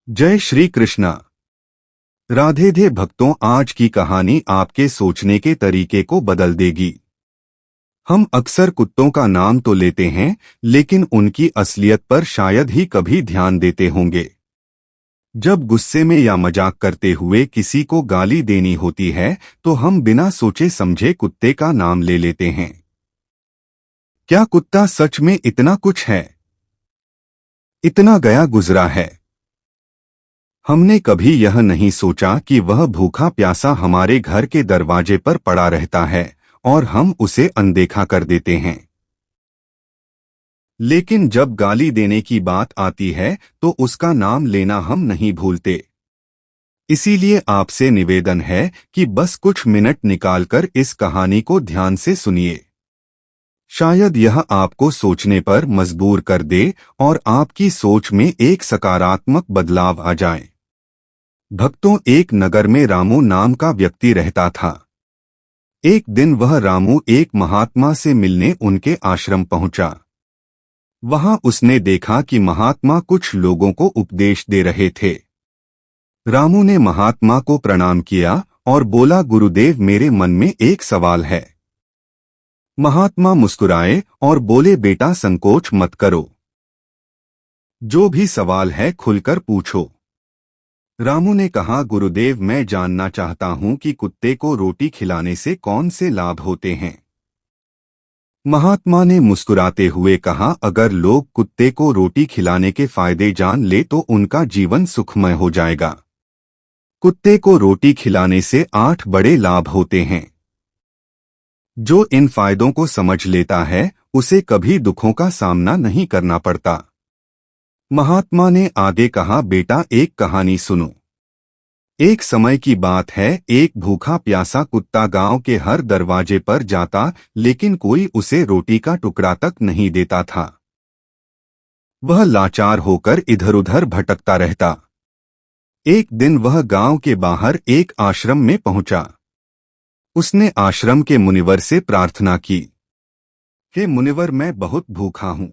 जय श्री कृष्णा। राधे धे भक्तों, आज की कहानी आपके सोचने के तरीके को बदल देगी। हम अक्सर कुत्तों का नाम तो लेते हैं, लेकिन उनकी असलियत पर शायद ही कभी ध्यान देते होंगे। जब गुस्से में या मजाक करते हुए किसी को गाली देनी होती है, तो हम बिना सोचे समझे कुत्ते का नाम ले लेते हैं। क्या कुत्ता सच में इतना कुछ है? इतना गया गुजरा है? हमने कभी यह नहीं सोचा कि वह भूखा प्यासा हमारे घर के दरवाजे पर पड़ा रहता है और हम उसे अनदेखा कर देते हैं। लेकिन जब गाली देने की बात आती है तो उसका नाम लेना हम नहीं भूलते। इसीलिए आपसे निवेदन है कि बस कुछ मिनट निकालकर इस कहानी को ध्यान से सुनिए। शायद यह आपको सोचने पर मजबूर कर दे और आपकी सोच में एक सकारात्मक बदलाव आ जाए। भक्तों, एक नगर में रामू नाम का व्यक्ति रहता था। एक दिन वह रामू एक महात्मा से मिलने उनके आश्रम पहुंचा। वहां उसने देखा कि महात्मा कुछ लोगों को उपदेश दे रहे थे। रामू ने महात्मा को प्रणाम किया और बोला, गुरुदेव, मेरे मन में एक सवाल है। महात्मा मुस्कुराए और बोले, बेटा, संकोच मत करो। जो भी सवाल है खुलकर पूछो। रामू ने कहा, गुरुदेव, मैं जानना चाहता हूं कि कुत्ते को रोटी खिलाने से कौन से लाभ होते हैं। महात्मा ने मुस्कुराते हुए कहा, अगर लोग कुत्ते को रोटी खिलाने के फायदे जान ले तो उनका जीवन सुखमय हो जाएगा। कुत्ते को रोटी खिलाने से 8 बड़े लाभ होते हैं। जो इन फायदों को समझ लेता है उसे कभी दुखों का सामना नहीं करना पड़ता। महात्मा ने आगे कहा, बेटा, एक कहानी सुनो। एक समय की बात है, एक भूखा प्यासा कुत्ता गांव के हर दरवाजे पर जाता, लेकिन कोई उसे रोटी का टुकड़ा तक नहीं देता था। वह लाचार होकर इधर उधर भटकता रहता। एक दिन वह गांव के बाहर एक आश्रम में पहुंचा। उसने आश्रम के मुनिवर से प्रार्थना की, हे मुनिवर, मैं बहुत भूखा हूं,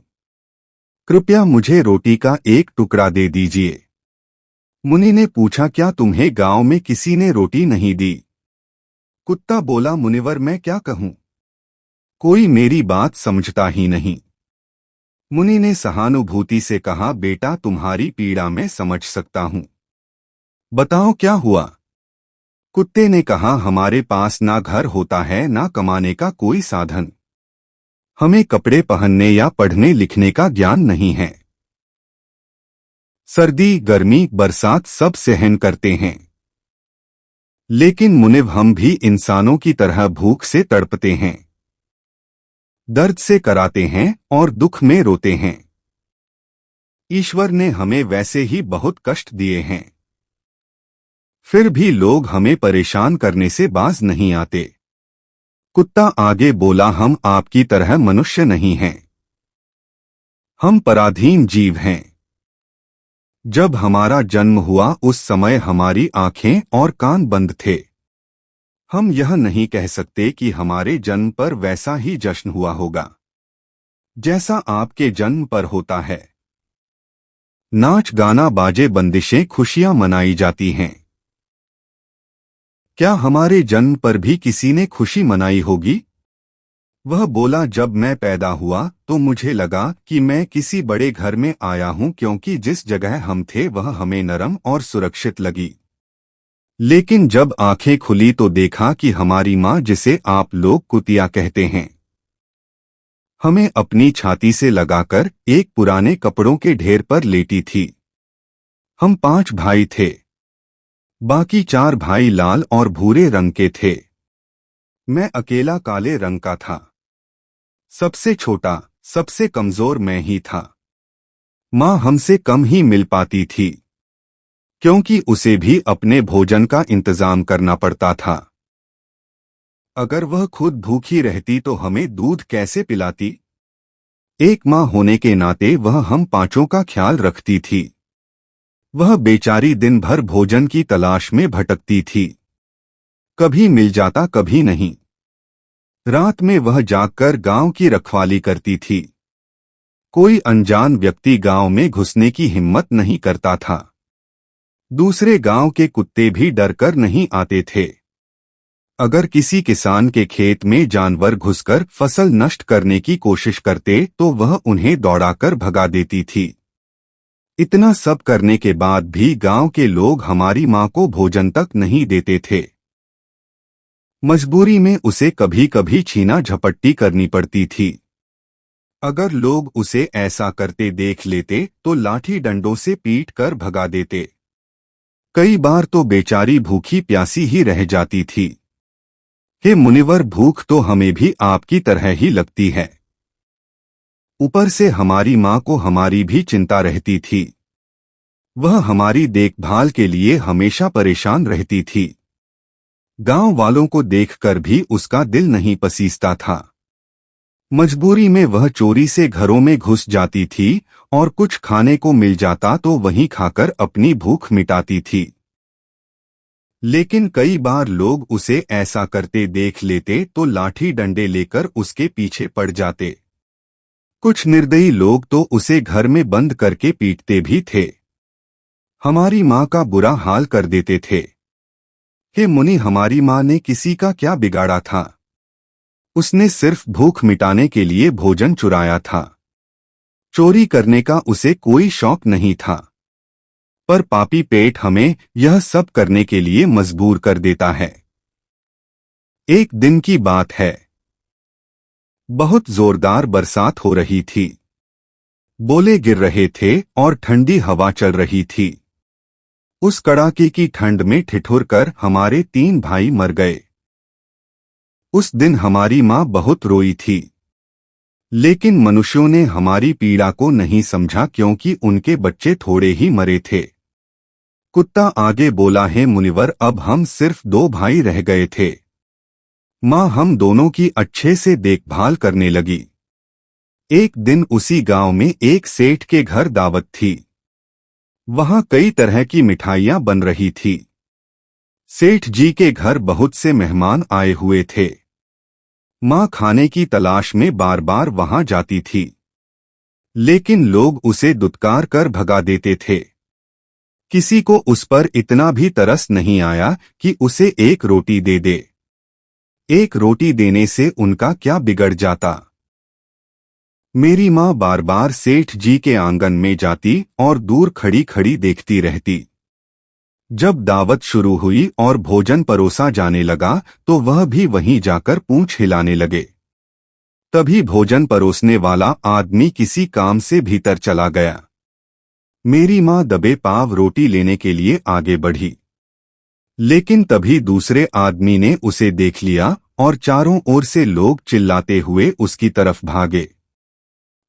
कृपया मुझे रोटी का एक टुकड़ा दे दीजिए। मुनि ने पूछा, क्या तुम्हें गांव में किसी ने रोटी नहीं दी? कुत्ता बोला, मुनिवर, मैं क्या कहूं, कोई मेरी बात समझता ही नहीं। मुनि ने सहानुभूति से कहा, बेटा, तुम्हारी पीड़ा मैं समझ सकता हूं, बताओ क्या हुआ। कुत्ते ने कहा, हमारे पास ना घर होता है, ना कमाने का कोई साधन। हमें कपड़े पहनने या पढ़ने लिखने का ज्ञान नहीं है। सर्दी, गर्मी, बरसात सब सहन करते हैं, लेकिन मुनिव, हम भी इंसानों की तरह भूख से तड़पते हैं, दर्द से कराते हैं और दुख में रोते हैं। ईश्वर ने हमें वैसे ही बहुत कष्ट दिए हैं, फिर भी लोग हमें परेशान करने से बाज नहीं आते। कुत्ता आगे बोला, हम आपकी तरह मनुष्य नहीं हैं, हम पराधीन जीव हैं। जब हमारा जन्म हुआ उस समय हमारी आंखें और कान बंद थे। हम यह नहीं कह सकते कि हमारे जन्म पर वैसा ही जश्न हुआ होगा जैसा आपके जन्म पर होता है। नाच गाना बाजे बंदिशें खुशियां मनाई जाती हैं। क्या हमारे जन्म पर भी किसी ने खुशी मनाई होगी? वह बोला, जब मैं पैदा हुआ तो मुझे लगा कि मैं किसी बड़े घर में आया हूं, क्योंकि जिस जगह हम थे वह हमें नरम और सुरक्षित लगी। लेकिन जब आंखें खुली तो देखा कि हमारी माँ, जिसे आप लोग कुतिया कहते हैं, हमें अपनी छाती से लगाकर एक पुराने कपड़ों के ढेर पर लेटी थी। हम 5 भाई थे, बाकी 4 भाई लाल और भूरे रंग के थे। मैं अकेला काले रंग का था। सबसे छोटा, सबसे कमजोर मैं ही था। माँ हमसे कम ही मिल पाती थी, क्योंकि उसे भी अपने भोजन का इंतजाम करना पड़ता था। अगर वह खुद भूखी रहती तो हमें दूध कैसे पिलाती? एक माँ होने के नाते वह हम 5 का ख्याल रखती थी। वह बेचारी दिन भर भोजन की तलाश में भटकती थी, कभी मिल जाता कभी नहीं। रात में वह जागकर गांव की रखवाली करती थी। कोई अनजान व्यक्ति गांव में घुसने की हिम्मत नहीं करता था। दूसरे गांव के कुत्ते भी डरकर नहीं आते थे। अगर किसी किसान के खेत में जानवर घुसकर फसल नष्ट करने की कोशिश करते तो वह उन्हें दौड़ाकर भगा देती थी। इतना सब करने के बाद भी गांव के लोग हमारी मां को भोजन तक नहीं देते थे। मजबूरी में उसे कभी कभी छीना झपट्टी करनी पड़ती थी। अगर लोग उसे ऐसा करते देख लेते तो लाठी डंडों से पीट कर भगा देते। कई बार तो बेचारी भूखी प्यासी ही रह जाती थी। हे मुनिवर, भूख तो हमें भी आपकी तरह ही लगती है। ऊपर से हमारी मां को हमारी भी चिंता रहती थी। वह हमारी देखभाल के लिए हमेशा परेशान रहती थी। गांव वालों को देखकर भी उसका दिल नहीं पसीजता था। मजबूरी में वह चोरी से घरों में घुस जाती थी और कुछ खाने को मिल जाता तो वहीं खाकर अपनी भूख मिटाती थी। लेकिन कई बार लोग उसे ऐसा करते देख लेते तो लाठी डंडे लेकर उसके पीछे पड़ जाते। कुछ निर्दयी लोग तो उसे घर में बंद करके पीटते भी थे। हमारी मां का बुरा हाल कर देते थे। हे मुनि, हमारी मां ने किसी का क्या बिगाड़ा था? उसने सिर्फ भूख मिटाने के लिए भोजन चुराया था। चोरी करने का उसे कोई शौक नहीं था। पर पापी पेट हमें यह सब करने के लिए मजबूर कर देता है। एक दिन की बात है। बहुत जोरदार बरसात हो रही थी। बोले गिर रहे थे और ठंडी हवा चल रही थी। उस कड़ाके की ठंड में ठिठुर कर हमारे 3 भाई मर गए। उस दिन हमारी मां बहुत रोई थी। लेकिन मनुष्यों ने हमारी पीड़ा को नहीं समझा क्योंकि उनके बच्चे थोड़े ही मरे थे। कुत्ता आगे बोला, है मुनिवर, अब हम सिर्फ 2 भाई रह गए थे। मां हम दोनों की अच्छे से देखभाल करने लगी। एक दिन उसी गांव में एक सेठ के घर दावत थी। वहां कई तरह की मिठाइयां बन रही थी। सेठ जी के घर बहुत से मेहमान आए हुए थे। मां खाने की तलाश में बार बार वहां जाती थी। लेकिन लोग उसे दुत्कार कर भगा देते थे। किसी को उस पर इतना भी तरस नहीं आया कि उसे एक रोटी दे दे। एक रोटी देने से उनका क्या बिगड़ जाता? मेरी मां बार बार सेठ जी के आंगन में जाती और दूर खड़ी खड़ी देखती रहती। जब दावत शुरू हुई और भोजन परोसा जाने लगा तो वह भी वहीं जाकर पूंछ हिलाने लगे। तभी भोजन परोसने वाला आदमी किसी काम से भीतर चला गया। मेरी मां दबे पांव रोटी लेने के लिए आगे बढ़ी। लेकिन तभी दूसरे आदमी ने उसे देख लिया और चारों ओर से लोग चिल्लाते हुए उसकी तरफ भागे।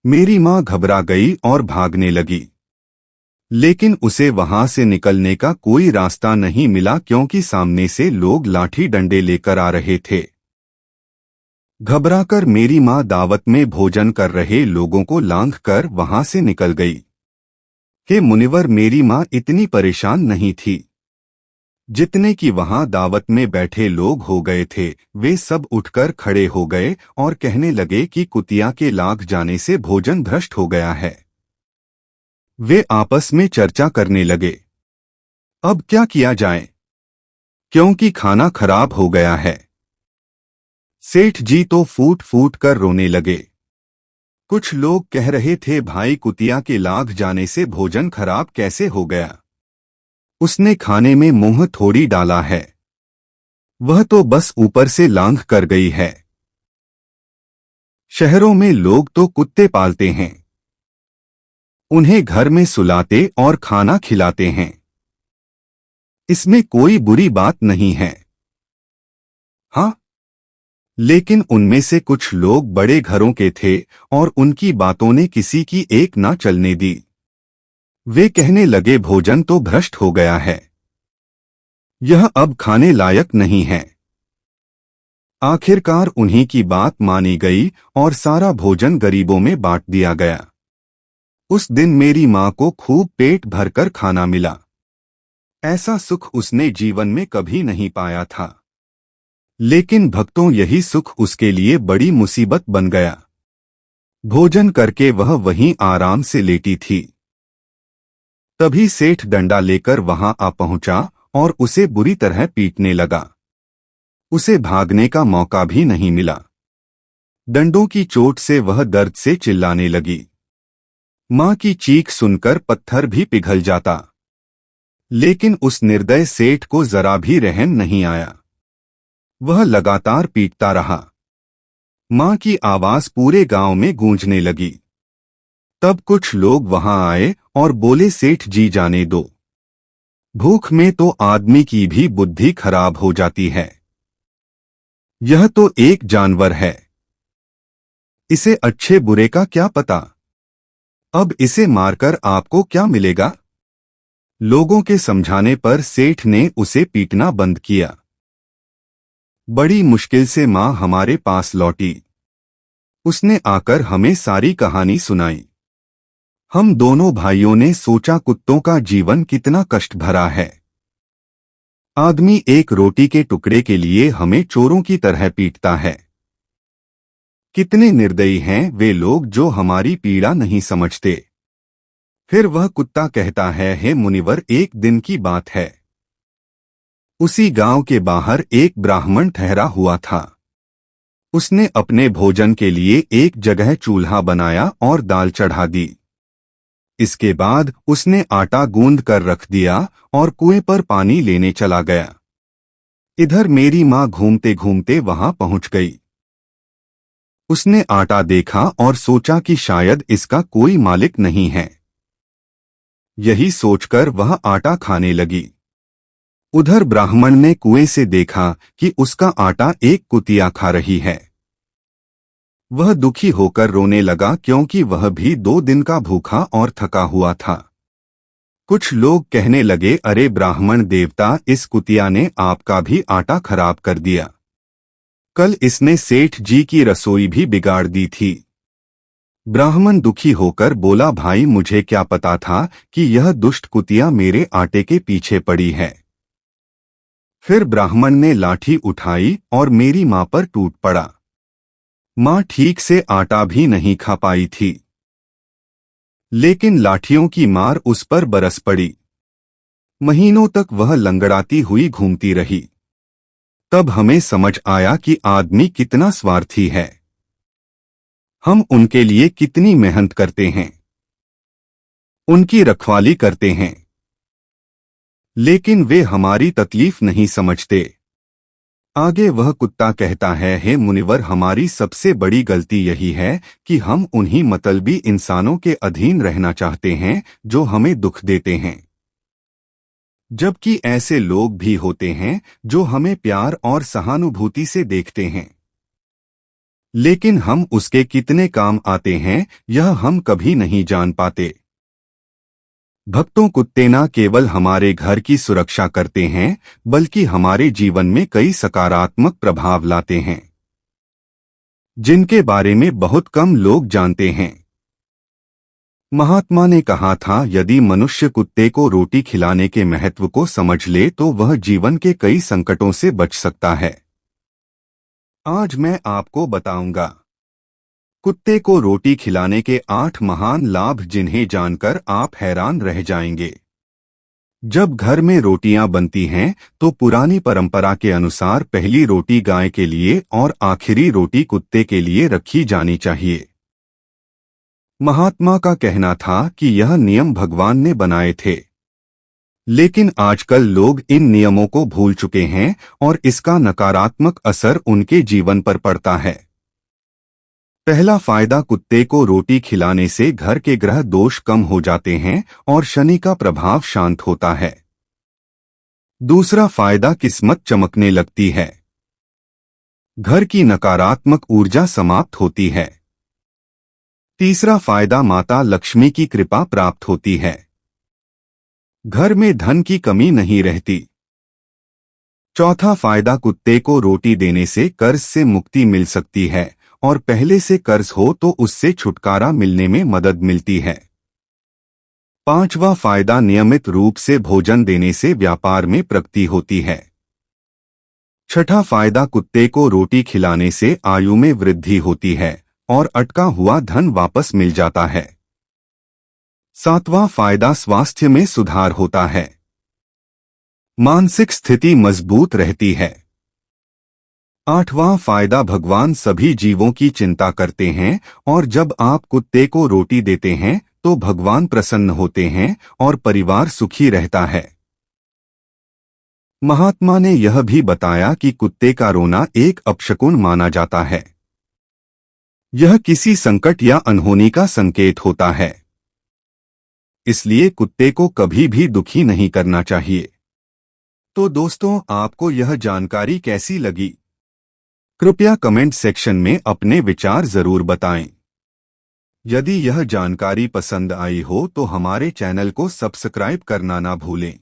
मेरी मां घबरा गई और भागने लगी। लेकिन उसे वहां से निकलने का कोई रास्ता नहीं मिला क्योंकि सामने से लोग लाठी डंडे लेकर आ रहे थे। घबराकर मेरी मां दावत में भोजन कर रहे लोगों को लांघकर वहां से निकल गई। हे मुनिवर, मेरी मां इतनी परेशान नहीं थी। जितने कि वहां दावत में बैठे लोग हो गए थे वे सब उठकर खड़े हो गए और कहने लगे कि कुतिया के लाग जाने से भोजन भ्रष्ट हो गया है। वे आपस में चर्चा करने लगे, अब क्या किया जाए क्योंकि खाना खराब हो गया है। सेठ जी तो फूट फूट कर रोने लगे। कुछ लोग कह रहे थे, भाई कुतिया के लाग जाने से भोजन खराब कैसे हो गया? उसने खाने में मुंह थोड़ी डाला है। वह तो बस ऊपर से लांघ कर गई है। शहरों में लोग तो कुत्ते पालते हैं। उन्हें घर में सुलाते और खाना खिलाते हैं। इसमें कोई बुरी बात नहीं है। हाँ, लेकिन उनमें से कुछ लोग बड़े घरों के थे और उनकी बातों ने किसी की एक ना चलने दी। वे कहने लगे, भोजन तो भ्रष्ट हो गया है। यह अब खाने लायक नहीं है। आखिरकार उन्हीं की बात मानी गई और सारा भोजन गरीबों में बांट दिया गया। उस दिन मेरी मां को खूब पेट भरकर खाना मिला। ऐसा सुख उसने जीवन में कभी नहीं पाया था। लेकिन भक्तों, यही सुख उसके लिए बड़ी मुसीबत बन गया। भोजन करके वह वहीं आराम से लेटी थी। तभी सेठ डंडा लेकर वहां आ पहुंचा और उसे बुरी तरह पीटने लगा। उसे भागने का मौका भी नहीं मिला। डंडों की चोट से वह दर्द से चिल्लाने लगी। मां की चीख सुनकर पत्थर भी पिघल जाता, लेकिन उस निर्दय सेठ को जरा भी रहम नहीं आया। वह लगातार पीटता रहा। मां की आवाज पूरे गांव में गूंजने लगी। तब कुछ लोग वहां आए और बोले, सेठ जी जाने दो, भूख में तो आदमी की भी बुद्धि खराब हो जाती है। यह तो एक जानवर है, इसे अच्छे बुरे का क्या पता। अब इसे मारकर आपको क्या मिलेगा। लोगों के समझाने पर सेठ ने उसे पीटना बंद किया। बड़ी मुश्किल से मां हमारे पास लौटी। उसने आकर हमें सारी कहानी सुनाई। हम दोनों भाइयों ने सोचा, कुत्तों का जीवन कितना कष्ट भरा है। आदमी एक रोटी के टुकड़े के लिए हमें चोरों की तरह पीटता है। कितने निर्दयी हैं वे लोग जो हमारी पीड़ा नहीं समझते। फिर वह कुत्ता कहता है, हे मुनिवर, एक दिन की बात है। उसी गांव के बाहर एक ब्राह्मण ठहरा हुआ था। उसने अपने भोजन के लिए एक जगह चूल्हा बनाया और दाल चढ़ा दी। इसके बाद उसने आटा गूंद कर रख दिया और कुएं पर पानी लेने चला गया। इधर मेरी मां घूमते घूमते वहां पहुंच गई। उसने आटा देखा और सोचा कि शायद इसका कोई मालिक नहीं है। यही सोचकर वह आटा खाने लगी। उधर ब्राह्मण ने कुएं से देखा कि उसका आटा एक कुतिया खा रही है। वह दुखी होकर रोने लगा, क्योंकि वह भी 2 दिन का भूखा और थका हुआ था। कुछ लोग कहने लगे, अरे ब्राह्मण देवता, इस कुतिया ने आपका भी आटा खराब कर दिया। कल इसने सेठ जी की रसोई भी बिगाड़ दी थी। ब्राह्मण दुखी होकर बोला, भाई मुझे क्या पता था कि यह दुष्ट कुतिया मेरे आटे के पीछे पड़ी है। फिर ब्राह्मण ने लाठी उठाई और मेरी मां पर टूट पड़ा। मां ठीक से आटा भी नहीं खा पाई थी, लेकिन लाठियों की मार उस पर बरस पड़ी। महीनों तक वह लंगड़ाती हुई घूमती रही। तब हमें समझ आया कि आदमी कितना स्वार्थी है। हम उनके लिए कितनी मेहनत करते हैं, उनकी रखवाली करते हैं, लेकिन वे हमारी तकलीफ नहीं समझते। आगे वह कुत्ता कहता है, हे मुनिवर, हमारी सबसे बड़ी गलती यही है कि हम उन्हीं मतलबी इंसानों के अधीन रहना चाहते हैं जो हमें दुख देते हैं, जबकि ऐसे लोग भी होते हैं जो हमें प्यार और सहानुभूति से देखते हैं। लेकिन हम उसके कितने काम आते हैं यह हम कभी नहीं जान पाते। भक्तों, कुत्ते न केवल हमारे घर की सुरक्षा करते हैं, बल्कि हमारे जीवन में कई सकारात्मक प्रभाव लाते हैं, जिनके बारे में बहुत कम लोग जानते हैं। महात्मा ने कहा था, यदि मनुष्य कुत्ते को रोटी खिलाने के महत्व को समझ ले तो वह जीवन के कई संकटों से बच सकता है। आज मैं आपको बताऊंगा कुत्ते को रोटी खिलाने के 8 महान लाभ, जिन्हें जानकर आप हैरान रह जाएंगे। जब घर में रोटियां बनती हैं तो पुरानी परंपरा के अनुसार पहली रोटी गाय के लिए और आखिरी रोटी कुत्ते के लिए रखी जानी चाहिए। महात्मा का कहना था कि यह नियम भगवान ने बनाए थे, लेकिन आजकल लोग इन नियमों को भूल चुके हैं और इसका नकारात्मक असर उनके जीवन पर पड़ता है। पहला फायदा, कुत्ते को रोटी खिलाने से घर के ग्रह दोष कम हो जाते हैं और शनि का प्रभाव शांत होता है। दूसरा फायदा, किस्मत चमकने लगती है। घर की नकारात्मक ऊर्जा समाप्त होती है। तीसरा फायदा, माता लक्ष्मी की कृपा प्राप्त होती है। घर में धन की कमी नहीं रहती। चौथा फायदा, कुत्ते को रोटी देने से कर्ज से मुक्ति मिल सकती है और पहले से कर्ज हो तो उससे छुटकारा मिलने में मदद मिलती है। पांचवा फायदा, नियमित रूप से भोजन देने से व्यापार में प्रगति होती है। छठा फायदा, कुत्ते को रोटी खिलाने से आयु में वृद्धि होती है और अटका हुआ धन वापस मिल जाता है। सातवां फायदा स्वास्थ्य में सुधार होता है। मानसिक स्थिति मजबूत रहती है। आठवां फायदा भगवान सभी जीवों की चिंता करते हैं और जब आप कुत्ते को रोटी देते हैं तो भगवान प्रसन्न होते हैं और परिवार सुखी रहता है। महात्मा ने यह भी बताया कि कुत्ते का रोना एक अपशकुन माना जाता है। यह किसी संकट या अनहोनी का संकेत होता है। इसलिए कुत्ते को कभी भी दुखी नहीं करना चाहिए। तो दोस्तों, आपको यह जानकारी कैसी लगी? कृपया कमेंट सेक्शन में अपने विचार जरूर बताएं। यदि यह जानकारी पसंद आई हो तो हमारे चैनल को सब्सक्राइब करना ना भूलें।